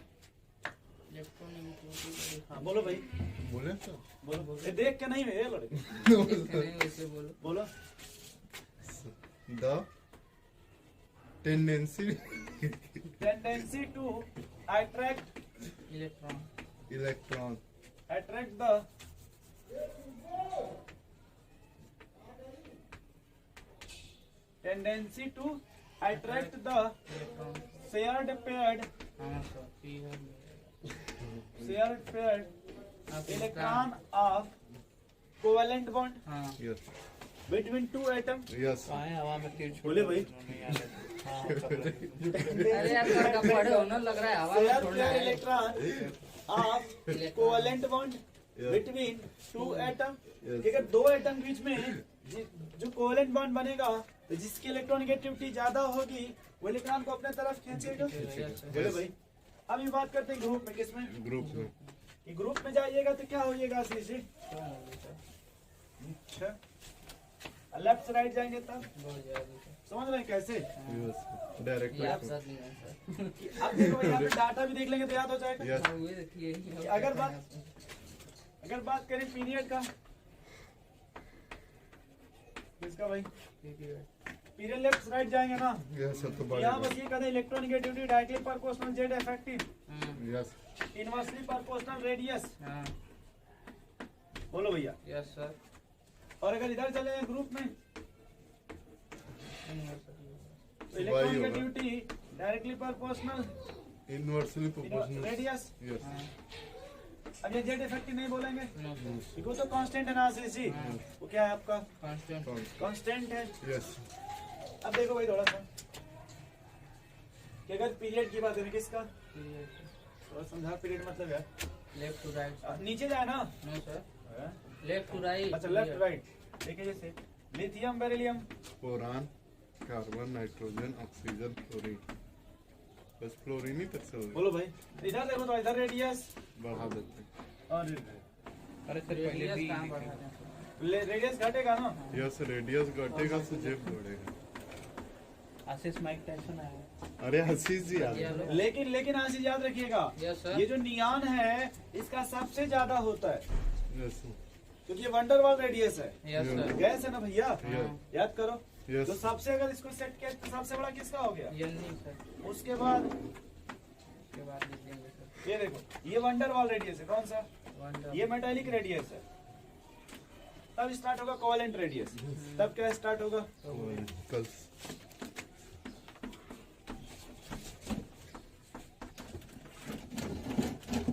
इलेक्ट्रॉनिक बोलो भाई, बोले सर. बोलो, ये देख के नहीं है लड़के, वैसे बोलो। बोलो। The tendency tendency to attract electron the tendency to attract the electron. shared paired हाँ सर electron of covalent bond हाँ yes between 2 atoms। yes कहाँ है हवा में तीर छोड़ बोले भाई। नहीं याद है। हाँ, पकड़ लिया। अरे यार सर का पढ़े हो ना, लग रहा है हवा में shared छोड़ना paired है। electron of covalent bond Yes. Between two atom. Yes. अगर दो एटम बीच में जो कोवेलेंट बॉन्ड बनेगा तो जिसकी इलेक्ट्रोनेगेटिविटी ज्यादा होगी वो इलेक्ट्रॉन को अपने तरफ खींचेगा। बोले भाई अब ये बात करते हैं ग्रुप में, किसमें? ग्रुप में कि ग्रुप में जाइएगा तो क्या होइएगा सीसी? अच्छा लेफ्ट से राइट जाएंगे तब समझ रहे हैं कैसे? यस डायरेक्ट अब देखो भाई यहाँ पे डाटा भी देख लेंगे तो याद हो जाएगा। यस अगर बात करें पीरियड का, किसका भाई? पीरियड लेफ्ट राइट जाएंगे ना, यस तो यहाँ बस ये कहते हैं electronegativity directly proportional Z effective yes inversely proportional radius. बोलो भैया। Yes sir. और अगर इधर चले जाएं ग्रुप में तो वही होगा। Electronegativity directly proportional inversely proportional radius. Yes अब ये जेड इफेक्टिव नहीं बोलेंगे नो सर। क्योंकि वो तो कांस्टेंट है ना सीसी। वो क्या है आपका? कांस्टेंट। कांस्टेंट है। यस अब देखो भाई थोड़ा सा कि अगर पीरियड की बात करें, किसका? थोड़ा समझा पीरियड मतलब है लेफ्ट टू राइट। नीचे जाए ना। No sir, left to right. अच्छा लेफ्ट राइट देखिए जैसे lithium beryllium boron carbon nitrogen oxygen fluorine, बस फ्लोरीन ही तक से होगा। बोलो भाई इधर देखो तो इधर रेडियस बढ़ा देते हैं। और अरे सर पहले रेडियस भी कहाँ लिखे। बढ़ा दें? रेडियस घटेगा ना। यस रेडियस घटेगा तो जेब बढ़ेगा। आशीष माइक टेंशन आया। अरे हसीस जी आ ये गए। लो। लेकिन आशीष याद रखिएगा यस सर। ये जो नियान है इसका सबसे ज्यादा होता है यस क्योंकि ये वंडरवाल रेडियस है। Yes sir. गैस है ना भैया, यस याद करो। तो यस सबसे अगर इसको सेट किया तो सबसे बड़ा किसका हो गया? ये नहीं सर, उसके बाद उसके बाद लिख देंगे सर। ये देखो ये वंडरवाल रेडियस है। कौन सा? वंडर। ये मेटालिक रेडियस है। तब स्टार्ट होगा कोवेलेंट रेडियस। तब क्या स्टार्ट होगा? कल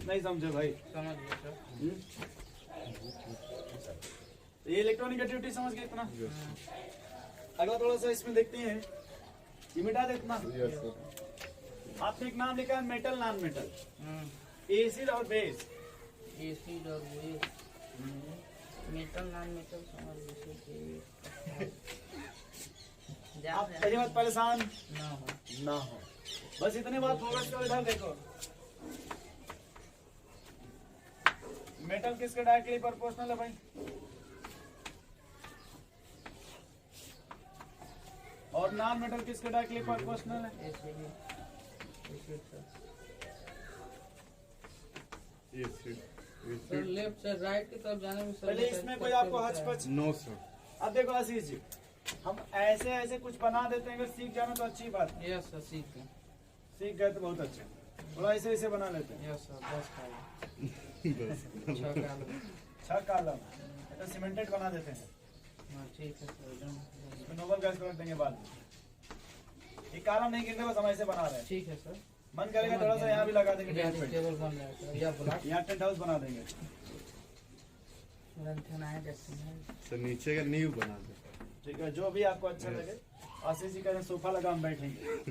नहीं समझे भाई। समझ गए सर। तो ये इलेक्ट्रोनेगेटिविटी समझ गए इतना। यस अगला थोड़ा सा इसमें देखते हैं, ये मिटा दे इतना। यस सर आपने एक नाम लिखा है मेटल नॉन मेटल, एसिड और बेस। एसिड और बेस। मेटल नॉन मेटल समझ गए। आप पहली बात परेशान ना हो। ना हो, बस इतने बात फोकस करो। इधर देखो मेटल किसके डायरेक्टली प्रोपोर्शनल है भाई? और नॉन मेटल किसके डायरेक्टली प्रोपोर्शनल है? Acid. Acid sir. Acid sir acid left से राइट की तरफ जाने में सर पहले इसमें कोई आपको हचपच। नो सर अब देखो आशीष जी, हम ऐसे ऐसे कुछ बना देते हैं, अगर सीख जाना तो अच्छी बात है। यस सर, सीख गए। सीख गए तो बहुत अच्छा। थोड़ा ऐसे ऐसे बना लेते हैं। यस सर, 10 काला बस 6 काला। 6 कॉलम तो सीमेंटेड बना देते हैं। हाँ ठीक है सर, एकदम इसमें नोबल गैस को रख देंगे बाद में। ये कॉलम नहीं गिरने बस हम ऐसे बना रहे हैं। ठीक है सर। मन करेगा थोड़ा सा यहाँ भी लगा देंगे यहाँ टेंट पे। टेबल बन रहा है सर, या ब्लॉक यहाँ टेंट हाउस बना देंगे। रंथन आया जैसे में। सर नीचे का नींव बना दे। ठीक है, जो भी आपको अच्छा लगे। आशीष जी का सोफा लगा हम बैठेंगे।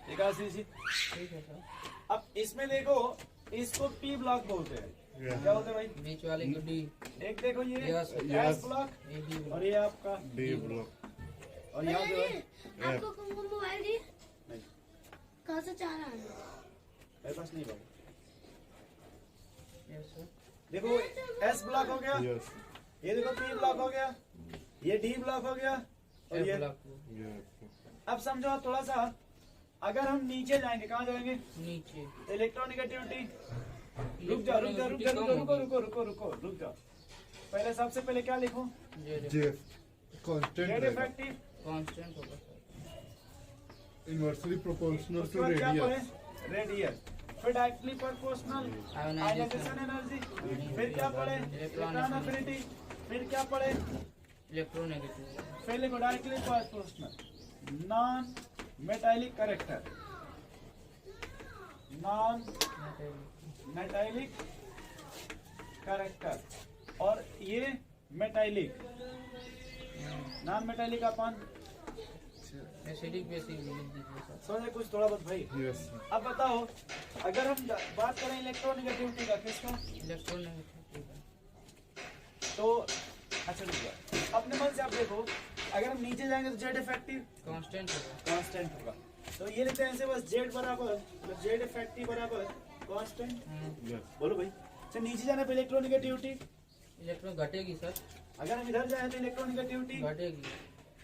ठीक है आशीष जी। ठीक है सर। अब इसमें देखो, इसको पी ब्लॉक बोलते हैं। क्या होता है भाई? बीच वाले को डी। एक देखो ये Yes, S block A D और ये आपका डी ब्लॉक और यहाँ जो है आपको कौन मोबाइल दी? नहीं, कहाँ से चाह रहा है? मेरे पास नहीं भाई। Yes sir. देखो एस ब्लॉक हो गया, यस ये देखो पी ब्लॉक हो गया, ये डी ब्लॉक हो गया और ए ये। ब्लॉक यस अब समझो आप थोड़ा सा, अगर हम नीचे जाएंगे, कहाँ जाएंगे? नीचे। इलेक्ट्रोनेगेटिविटी। रुक जाओ रुक जाओ रुक जाओ रुको रुको रुको रुको रुको रुक जाओ। पहले सबसे पहले क्या लिखूं? जे कांस्टेंट जेड रहेगा इफेक्टिव। कांस्टेंट होगा सर। इनवर्सली प्रोपोर्शनल उसके टू बाद क्या रेडियस पढ़े? रेडियस। फिर डायरेक्टली प्रोपोर्शनल आयोनाइजेशन एनर्जी। फिर क्या पढ़े? Electron affinity. फिर क्या पढ़े? इलेक्ट्रोनेगेटिव। फिर लिखो directly proportional non metallic character. Non metallic character और ये मेटालिक। नॉन मेटालिक अपन एसिडिक बेसिक लिख दीजिए सर। समझे कुछ थोड़ा बहुत भाई? Yes sir. अब बताओ, अगर हम बात करें इलेक्ट्रोनेगेटिविटी का, किसका? इलेक्ट्रोनेगेटिविटी का तो अच्छा ठीक है, अपने मन से आप देखो, अगर हम नीचे जाएंगे तो जेड इफेक्टिव कांस्टेंट होगा। कांस्टेंट होगा, तो ये लिखते हैं ऐसे बस, जेड बराबर मतलब जेड इफेक्टिव बराबर कांस्टेंट। यस बोलो भाई। अच्छा नीचे जाने पे इलेक्ट्रोनेगेटिविटी, इलेक्ट्रॉन घटेगी सर, अगर हम इधर जाए तो इलेक्ट्रोनेगेटिविटी, घटेगी।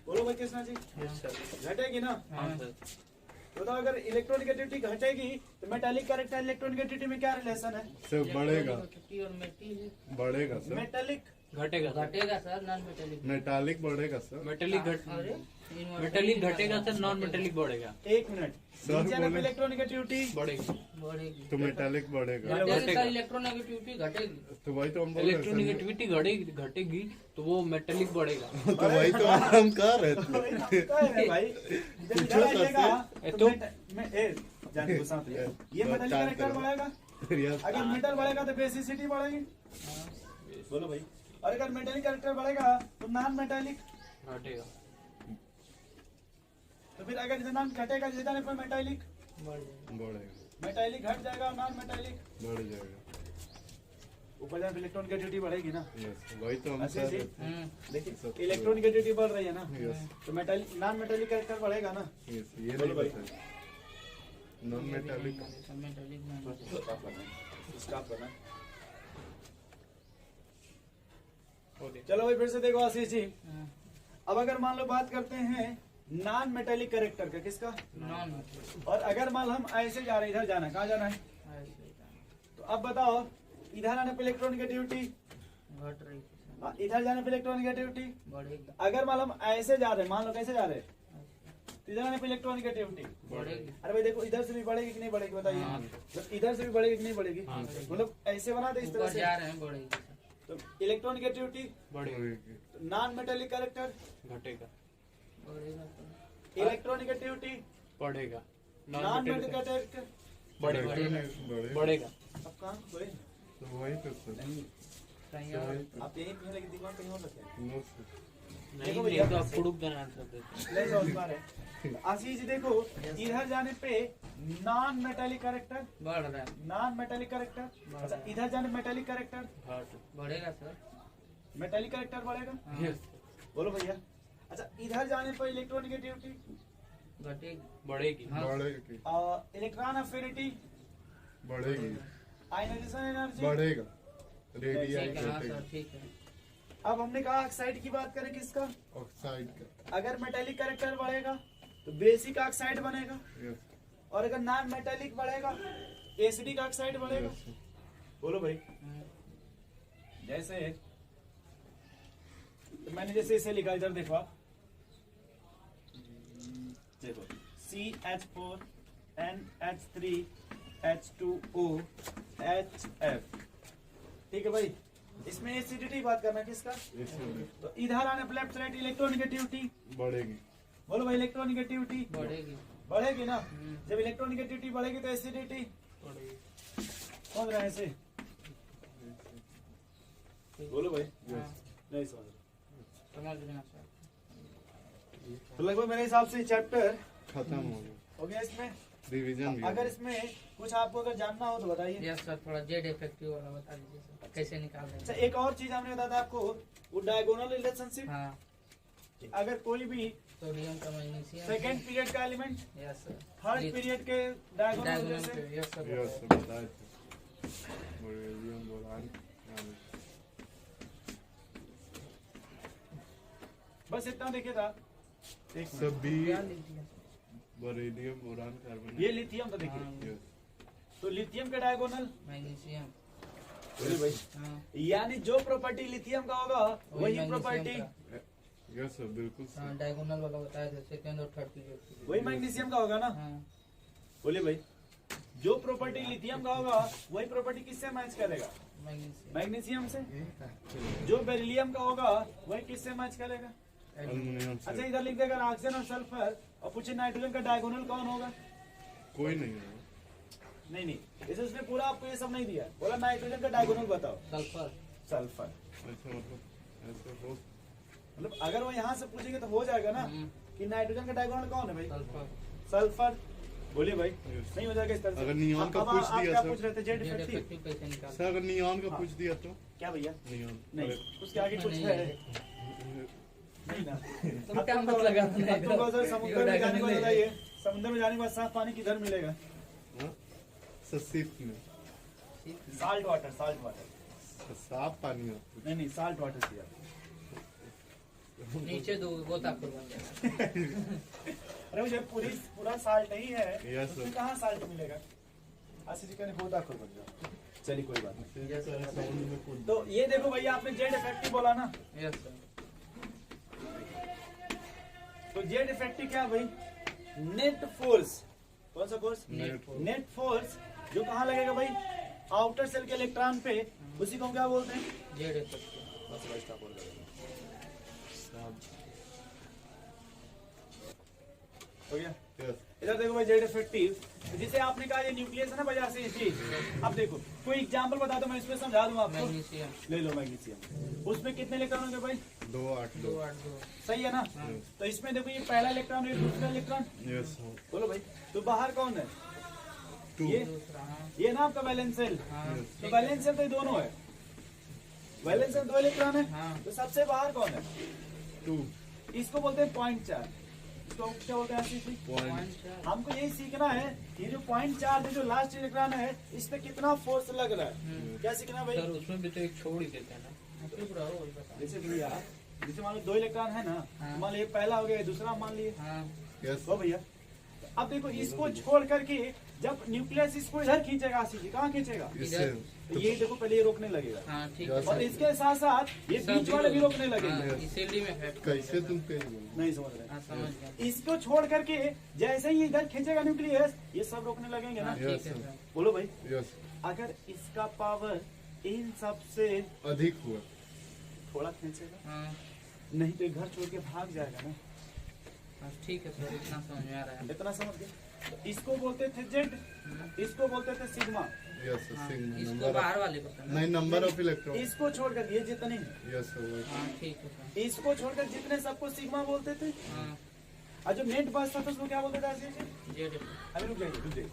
बोलो भाई कृष्णा जी, Yes, sir. घटेगी ना? हाँ हाँ, sir. तो अगर इलेक्ट्रोनेगेटिविटी घटेगी तो मेटालिक कैरेक्टर इलेक्ट्रोनेगेटिविटी में क्या रिलेशन है? सर बढ़ेगा, इलेक्ट्रोनेगेटिविटी और मेटल बढ़ेगा सर। मेटालिक घटेगा sir. घटेगा सर, नॉन मेटेलिक। मेटालिक बढ़ेगा सर। मेटेलिक घट अरे मेटेलिक घटेगा सर, नॉन मेटेलिक बढ़ेगा। एक मिनट, सर नीचे जाने पे बोले- इलेक्ट्रोनेगेटिविटी बढ़ेगा। बढ़ेगी। तो मेटालिक बढ़ेगा। घटेगी घटेगा। सर, इलेक्ट्रोनेगेटिविटी घटेगी। तो वही तो हम बोल रहे हैं सर। इलेक्ट्रोनेगेटिविटी घटेगी तो वो मेटेलिक बढ़ेगा। तो वही तो हम कह रहे थे। भाई जब इधर आइएगा तो जाने को साथ है। ये मेटल कैरेक्टर बढ़ेगा, यस अगर मेटल बढ़ेगा तो बेसिसिटी बढ़ेगी। बोलो भाई, और अगर मेटेलिक कैरेक्टर बढ़ेगा तो नॉन मेटेलिक, घटेगा। तो फिर अगर इधर नॉन घटेगा जिधर पर मेटेलिक, बढ़ेगा, मेटेलिक घट जाएगा और नॉन मेटेलिक बढ़ जाएगा। ऊपर जाने इलेक्ट्रॉन नेगेटिविटी बढ़ेगी ना। यस वही तो हम ऐसे कह ही रहे थे। देखिए इलेक्ट्रॉन नेगेटिविटी बढ़ रही है ना, यस तो मेटेलिक नॉन मेटेलिक कैरेक्टर बढ़ेगा ना। यस ये बोलो नहीं भाई। पता। नॉन मेटालिक मेटेलिक नहीं। स्टॉप करना। हो गया। चलो भाई फिर से देखो आशीष जी, हाँ, अब अगर मान लो बात करते हैं नॉन मेटेलिक कैरेक्टर का, किसका? Non metallic. और अगर मान लो हम ऐसे जा रहे हैं, इधर जाना है, कहाँ जाना है? ऐसे जाना। तो अब बताओ, इधर आने पे इलेक्ट्रॉन नेगेटिविटी, घट रही है, इधर जाने पे इलेक्ट्रॉन नेगेटिविटी। बढ़ेगी। अगर मान लो हम ऐसे जा रहे हैं, मान लो कैसे जा रहे हैं, तो इधर आने पे इलेक्ट्रॉन नेगेटिविटी। बढ़ेगी। अरे भाई देखो, इधर से भी बढ़ेगी कि नहीं बढ़ेगी बताइए? हाँ। मतलब इधर से भी बढ़ेगी कि नहीं बढ़ेगी? हाँ। मतलब ऐसे बना दे इस तरह ऊपर से, जा रहे हैं, बढ़ेगी सर। तो इलेक्ट्रॉन नेगेटिविटी, बढ़ेगा। नॉन मेटेलिक कैरेक्टर, घटेगा। बढ़ेगा सर। इलेक्ट्रॉन नेगेटिविटी, बढ़ेगा। Non metallic character. बढ़ेगा। बढ़ेगा। बढ़ेगा। अब कहाँ कोई तो वही तो सर। कहीं तो और वही तो। आप यहीं पे लेकिन दिमाग कहीं और रखे हैं। No sir. नहीं देखो नहीं भैया, तो आप फुड़ुक देना आंसर देते। ले जाओ इस बार है। आशीष जी देखो, इधर जाने पे नॉन मेटेलिक कैरेक्टर, बढ़ रहा है, नॉन मेटेलिक कैरेक्टर। अच्छा इधर जाने मेटेलिक कैरेक्टर, घट। बढ़ेगा सर। मेटेलिक कैरेक्टर बढ़ेगा। हाँ, यस। बोलो भैया। अच्छा इधर जाने पर इलेक्ट्रॉन नेगेटिविटी, घटेगी। बढ़ेगी। हाँ। बढ़ेगी। इलेक्ट्रॉन अफिनिटी, बढ़ेगी। Ionization energy. बढ़ेगा। रेडियल ठीक है, हाँ सर, घटेगा। ठीक है। अब हमने कहा ऑक्साइड की बात करें, किसका? ऑक्साइड का। अगर मेटेलिक कैरेक्टर बढ़ेगा तो बेसिक ऑक्साइड बनेगा, यस और अगर नॉन मेटेलिक बढ़ेगा एसिडिक ऑक्साइड बढ़ेगा। यस बोलो भाई। हाँ, जैसे तो मैंने जैसे इसे लिखा, इधर देखो आप, देखो CH4 NH3 H2O HF, ठीक है भाई। इसमें एसिडिटी बात करना है, किसका? एसिड तो इधर आने पर लेफ्ट साइड इलेक्ट्रोनेगेटिविटी। बढ़ेगी। बोलो भाई, इलेक्ट्रोनेगेटिविटी बढ़ेगी। बढ़ेगी ना। जब इलेक्ट्रोनेगेटिविटी बढ़ेगी तो एसिडिटी बढ़ेगी। समझ रहे हैं ऐसे? बोलो भाई। हाँ, नहीं समझ रहे समझ गया सर। तो लगभग मेरे हिसाब से चैप्टर खत्म हो गया। हो गया इसमें। रिवीजन भी अगर इसमें कुछ आपको अगर जानना हो तो बताइए। यस सर, थोड़ा जेड इफेक्टिव वाला बता दीजिए सर, कैसे निकाल रहे अच्छा हैं? एक और चीज हमने बताया था आपको, वो डायगोनल रिलेशनशिप। हाँ, अगर कोई भी सोडियम का मैग्नीशियम। सेकेंड पीरियड का element yes sir. Third period के डायगोनल डायगोनल जैसे, पे, यस सर। यस बताए थे। बेरिलियम बोरान बस इतना देखिए था। एक मिनट। सभी क्या लिख दिया सर? Beryllium boron carbon. ये लिथियम था देखिए। हाँ, यस तो लिथियम का डायगोनल, मैग्नीशियम। बोलिए भाई, हाँ, यानी जो प्रॉपर्टी लिथियम का होगा वही मैग्नीशियम प्रॉपर्टी, का। यस सर बिल्कुल हाँ, सर। डायगोनल वाला बताया था, सेकंड और थर्ड पीरियड। वही मैग्नीशियम का होगा ना। हाँ, बोलिए भाई, जो प्रॉपर्टी लिथियम का होगा वही प्रॉपर्टी किससे मैच करेगा? मैग्नीशियम। मैग्नीशियम से। जो बेरिलियम का होगा वही किससे मैच करेगा? एल्युमिनियम अच्छा से इधर लिख देगा ऑक्सीजन और सल्फर, और पूछे नाइट्रोजन का डायगोनल कौन होगा? कोई नहीं है। नहीं नहीं, इसे उसने पूरा आपको ये सब नहीं दिया, बोला नाइट्रोजन का डायगोनल बताओ। सल्फर। सल्फर। ऐसा मतलब ऐसा हो मतलब अगर वो यहाँ से पूछेंगे तो हो जाएगा ना। कि नाइट्रोजन का डायगोनल कौन है भाई? Sulphur sulphur. बोलिए भाई, Yes. नहीं हो जाएगा इस तरह से। अगर नियॉन का अब पूछ आप दिया क्या सर? पूछ रहे थे? Z Z effective. इफेक्टिव कैसे निकाल? सर अगर नियॉन का हाँ। पूछ दिया तो क्या भैया? नियॉन नहीं, उसके आगे कुछ नहीं, है नहीं ना। तुम क्या मत लगा अब तुमको सर समुद्र में जाने को बताइए, समुद्र में जाने के बाद साफ पानी किधर मिलेगा? ससीप में साल्ट वाटर, साल्ट वाटर। साफ पानी होता नहीं नहीं, साल्ट वाटर किया। नीचे दो गोताखोर बन जाएगा। अरे मुझे पूरा साल्ट ही है, Yes, उसमें sir. कहाँ साल्ट मिलेगा? आशीष जी कहने बहुत आखिर बन जाओ। चलिए कोई बात नहीं। है समुद्र में कूद तो ये देखो भैया, आपने जेड इफेक्टिव बोला ना, यस सर। तो जेड इफेक्टिव क्या है भाई? Net force. कौन सा force? Net force. Net force जो कहाँ लगेगा भाई? आउटर सेल के इलेक्ट्रॉन पे, उसी को हम क्या बोलते हैं? Z effective. बस बस stop हो गया। हो गया? Yes. इधर देखो भाई, जेड इफेक्टिव, जिसे आपने कहा ये न्यूक्लियस है ना भैया से जी। अब देखो कोई एग्जांपल बता दो, मैं इसमें समझा दूंगा आपको। मैग्नीशियम ले लो मैग्नीशियम, उसमें कितने इलेक्ट्रॉन होंगे भाई? 2 8 2 2 8 2। सही है ना? तो इसमें देखो ये पहला इलेक्ट्रॉन, ये दूसरा इलेक्ट्रॉन। यस बोलो भाई, तो बाहर कौन है? 2 ये दूसरा हाँ ये ना आपका वैलेंस सेल। हाँ तो वैलेंस सेल तो ये दोनों है, वैलेंस सेल 2 इलेक्ट्रॉन है। हाँ तो सबसे बाहर कौन है? 2 इसको बोलते हैं पॉइंट चार्ज। इसको क्या बोलते हैं आशीष जी? पॉइंट हमको यही सीखना है, ये जो पॉइंट चार्ज है, जो लास्ट इलेक्ट्रॉन है, इस पे कितना फोर्स लग रहा है, क्या सीखना भाई? सर उसमें भी तो एक छोड़ ही देते हैं ना। चुप रहो वही बता। जैसे भैया, जैसे मान लो 2 इलेक्ट्रॉन है ना, हाँ। तो मान लो ये पहला हो गया, ये दूसरा मान लिए, हाँ यस तो भैया अब देखो इसको छोड़ करके जब न्यूक्लियस इसको इधर खींचेगा, आशीष जी कहाँ खींचेगा? इससे तो ये देखो पहले ये रोकने लगेगा, हाँ ठीक Yes, है। और इसके साथ साथ ये बीच वाले भी रोकने लगेंगे। हाँ, इसीलिए मैं इफेक्ट कैसे तुम कहीं बोलो नहीं समझ रहे? हाँ समझ गया। इसको छोड़ करके जैसे ही इधर खींचेगा न्यूक्लियस, ये सब रोकने लगेंगे ना। हाँ ठीक है Yes, सर। बोलो भाई, यस अगर इसका पावर इन सब से अधिक हुआ थोड़ा खींचेगा, हाँ नहीं तो ये घर छोड़ के भाग जाएगा ना। हाँ, ठीक है सर, इतना समझ में आ रहा है। इतना समझ गए? तो इसको बोलते थे जेड, इसको बोलते थे सिग्मा। यस हाँ, सिग्मा इसको नंबर बाहर वाले को करना। नहीं नंबर ऑफ इलेक्ट्रॉन इसको छोड़कर ये जितने, यस हाँ ठीक है सर। इसको छोड़कर जितने सबको सिग्मा बोलते थे, हाँ और जो नेट बचता था उसको क्या बोलते थे आशीष जी? जेड अभी रुक जाइए।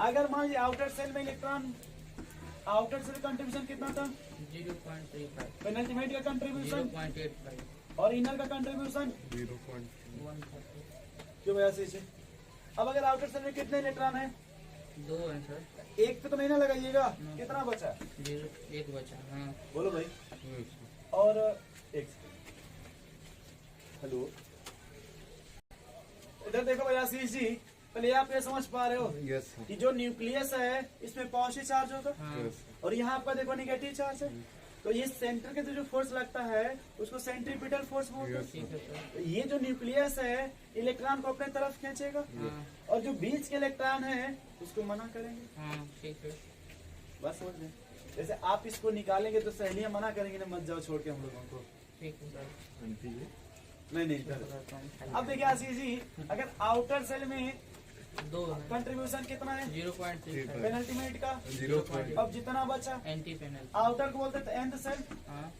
अगर मान लीजिए आउटर सेल में इलेक्ट्रॉन, आउटर सेल कंट्रीब्यूशन कितना था? 0.35 पेनल्टीमेट का कंट्रीब्यूशन 0.85 और इनर का कंट्रीब्यूशन 0.2 130 क्यों भैया से? अब अगर आउटर सेल में कितने इलेक्ट्रॉन है? 2 है सर। एक पे तो नहीं ना लगाइएगा, कितना बचा? 0 1 बचा। हाँ बोलो भाई। Yes. और एक हेलो, इधर देखो भाई आशीष जी, पहले आप ये समझ पा रहे हो यस कि जो न्यूक्लियस है इसमें पॉजिटिव चार्ज होगा हाँ यस और यहाँ आपका देखो निगेटिव चार्ज है। तो ये सेंटर के जो फोर्स लगता है उसको सेंट्रीपिटल फोर्स बोलते हैं। Yes. ठीक है सर। तो ये जो न्यूक्लियस है इलेक्ट्रॉन को अपने तरफ खींचेगा हाँ और जो बीच के इलेक्ट्रॉन है उसको मना करेंगे। हाँ ठीक है। बस समझ गए? जैसे आप इसको निकालेंगे तो सहेलियां मना करेंगे ना, मत जाओ छोड़ के हम लोगों को। ठीक है सर। आंटी जी नहीं नहीं इधर। अब देखिए आशीष जी, अगर आउटर सेल में 2 है। कंट्रीब्यूशन कितना है? 0.35 पेनल्टीमेट का 0.2 अब जितना बचा, एंटी पेनल्टी। आउटर को बोलते थे एंड सेल, हाँ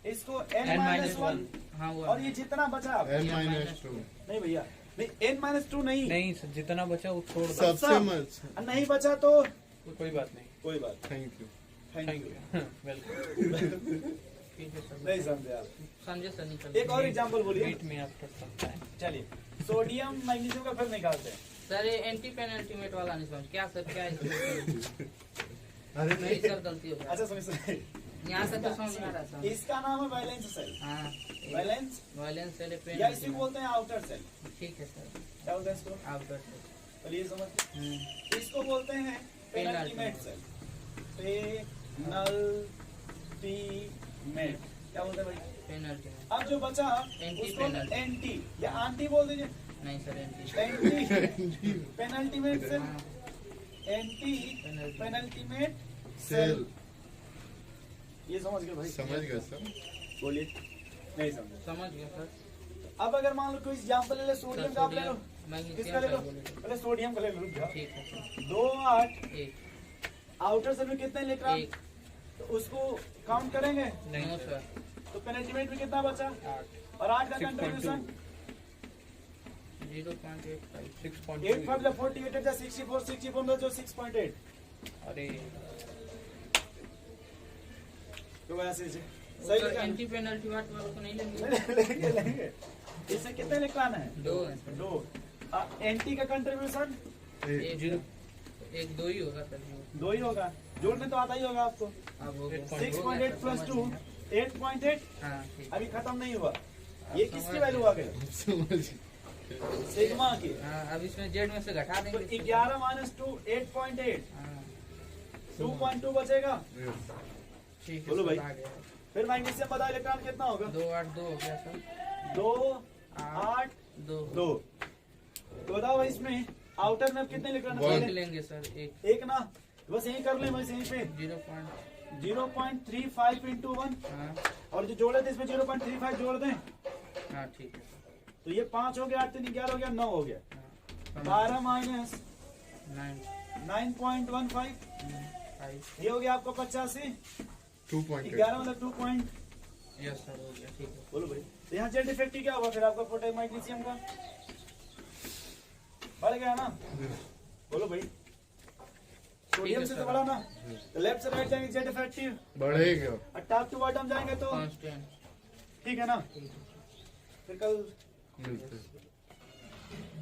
इसको N n minus -1 हाँ वो और ये जितना बचा N-2 नहीं भैया, नहीं n-2 नहीं, नहीं सर, जितना बचा वो छोड़ दो। सबसे सब। मच नहीं बचा तो कोई बात नहीं। कोई बात, thank you thank thank you. You. Welcome. ठीक है सर। नहीं समझे आप? समझे सर, निकल। एक और एग्जांपल बोलिए। मीट में आफ्टर सम टाइम। चलिए, सोडियम मैग्नीशियम का फिर निकालते हैं। सर ये एंटी पेनल्टीमेट वाला नहीं समझ क्या सर, क्या इसमें? अरे नहीं सर, गलती हो गया। अच्छा समझ, यहाँ से तो समझ में आ रहा सर। इसका नाम है वैलेंस सेल। हाँ वैलेंस वायलेंस सेल या इसको बोलते हैं आउटर सेल। ठीक है सर। क्या बोलते हैं इसको? Outer shell. चलिए समझ, इसको बोलते हैं पेनल्टीमेट सेल। पेनल्टीमेट क्या बोलते हैं भाई? पेनल्टी में अब जो बचा एंटी उसको पेनल्टी। एंटी या आंटी बोल दीजिए। नहीं sir, anti. Anti penultimate cell, हाँ, anti penalty. Penultimate cell cell. ये समझ गए भाई? समझ गए सर बोलिए। नहीं समझे? समझ गया सर। अब अगर मान लो कोई एग्जांपल ले ले, सोडियम का आप ले लो। मैग्नीशियम किसका ले लो? का बोले तो। पहले सोडियम का ले लो, रुक जाओ। ठीक है सर। 2 8 एक आउटर सेल में कितने इलेक्ट्रॉन? एक तो उसको काउंट करेंगे नो सर। तो पेनल्टीमेट में कितना बचा? 8 और 8 का कंट्रीब्यूशन 0.85 6.2 8 5 48 है 64 64 में जो 6.8 अरे तो वैसे से सही सही लिखा एंटी पेनल्टी वाट वालों को नहीं लेंगे लेंगे लेंगे इससे कितने निकलाना है 2 है सर। 2 एंटी का कंट्रीब्यूशन एक 2 ही होगा सर। 2 ही होगा, जोड़ने तो आता ही होगा आपको। अब हो गया 6.8 प्लस 2 8.8 हाँ ठीक अभी खत्म नहीं हुआ। ये किसकी वैल्यू आ गई? समझ सिग्मा की। हाँ अब इसमें जेड में से घटा तो देंगे 11 माइनस 2 8.8 हाँ 2.2 बचेगा। यस ठीक है बोलो सर, भाई। आ गया। फिर मैग्नीशियम बता इलेक्ट्रॉन कितना होगा? 2 8 2 हो गया सर। 2 8 8 2 2 तो बताओ भाई इसमें आउटर में अब कितने इलेक्ट्रॉन One. एक पहले? लेंगे सर एक एक ना, बस यही कर ले बस यहीं पे 0.35 इंटू 1 हाँ और जो जोड़े थे इसमें 0.35 जोड़ दें हाँ ठीक है तो ये 5 हो गया, 8 3 11 हो गया, 9 हो गया। हाँ 12 माइनस 9 9.15 5 ये हो गया आपको 85। 2.8 11 मतलब 2 पॉइंट। यस सर हो गया ठीक है। बोलो भाई, तो यहाँ जेड इफेक्टिव क्या हुआ फिर आपका प्रोटेक्ट मैग्नीशियम का? बढ़ गया ना? बोलो भाई, सोडियम से तो बढ़ा ना, तो लेफ्ट से राइट जाएंगे जेड इफेक्टिव बढ़ेगा। और टॉप टू बॉटम जाएंगे तो कांस्टेंट ठीक है ना? ठीक है। फिर कल मिलते हैं।